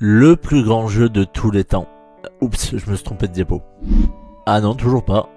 Le plus grand jeu de tous les temps. Oups, je me suis trompé de diapo. Ah non, toujours pas.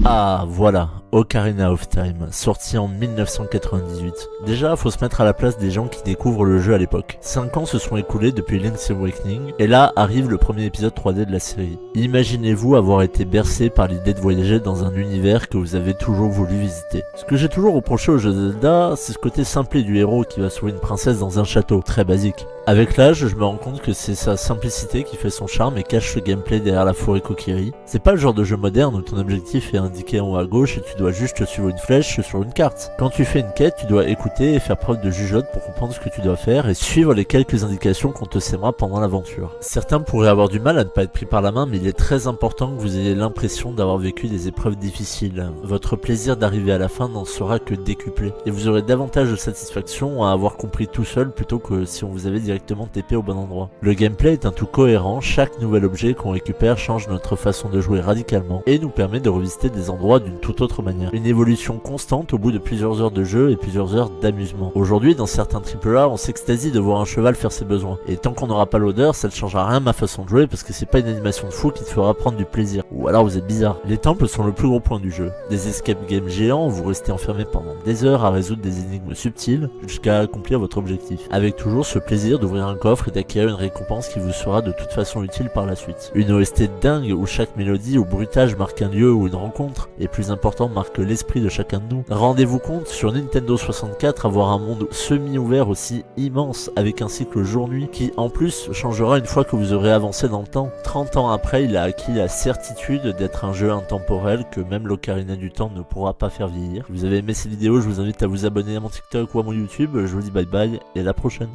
Ah, voilà, Ocarina of Time, sorti en 1998. Déjà, faut se mettre à la place des gens qui découvrent le jeu à l'époque. 5 ans se sont écoulés depuis Link's Awakening, et là arrive le premier épisode 3D de la série. Imaginez-vous avoir été bercé par l'idée de voyager dans un univers que vous avez toujours voulu visiter. Ce que j'ai toujours reproché au jeu de Zelda, c'est ce côté simplé du héros qui va sauver une princesse dans un château, très basique. Avec l'âge, je me rends compte que c'est sa simplicité qui fait son charme et cache ce gameplay derrière la forêt Kokiri. C'est pas le genre de jeu moderne où ton objectif est indiqué en haut à gauche et tu dois juste suivre une flèche sur une carte. Quand tu fais une quête, tu dois écouter et faire preuve de jugeote pour comprendre ce que tu dois faire et suivre les quelques indications qu'on te sèmera pendant l'aventure. Certains pourraient avoir du mal à ne pas être pris par la main, mais il est très important que vous ayez l'impression d'avoir vécu des épreuves difficiles. Votre plaisir d'arriver à la fin n'en sera que décuplé et vous aurez davantage de satisfaction à avoir compris tout seul plutôt que si on vous avait directement TP au bon endroit. Le gameplay est un tout cohérent, chaque nouvel objet qu'on récupère change notre façon de jouer radicalement et nous permet de revisiter des endroits d'une toute autre manière. Une évolution constante au bout de plusieurs heures de jeu et plusieurs heures d'amusement. Aujourd'hui, dans certains AAA, on s'extasie de voir un cheval faire ses besoins. Et tant qu'on n'aura pas l'odeur, ça ne changera rien à ma façon de jouer parce que c'est pas une animation de fou qui te fera prendre du plaisir. Ou alors vous êtes bizarre. Les temples sont le plus gros point du jeu. Des escape games géants où vous restez enfermé pendant des heures à résoudre des énigmes subtiles jusqu'à accomplir votre objectif. Avec toujours ce plaisir d'ouvrir un coffre et d'acquérir une récompense qui vous sera de toute façon utile par la suite. Une OST dingue où chaque mélodie ou bruitage marque un lieu ou une rencontre, et plus important marque l'esprit de chacun de nous. Rendez-vous compte, sur Nintendo 64, avoir un monde semi-ouvert aussi immense avec un cycle jour-nuit qui en plus changera une fois que vous aurez avancé dans le temps. 30 ans après, il a acquis la certitude d'être un jeu intemporel que même l'Ocarina du Temps ne pourra pas faire vieillir. Si vous avez aimé cette vidéo, je vous invite à vous abonner à mon TikTok ou à mon YouTube. Je vous dis bye bye et à la prochaine.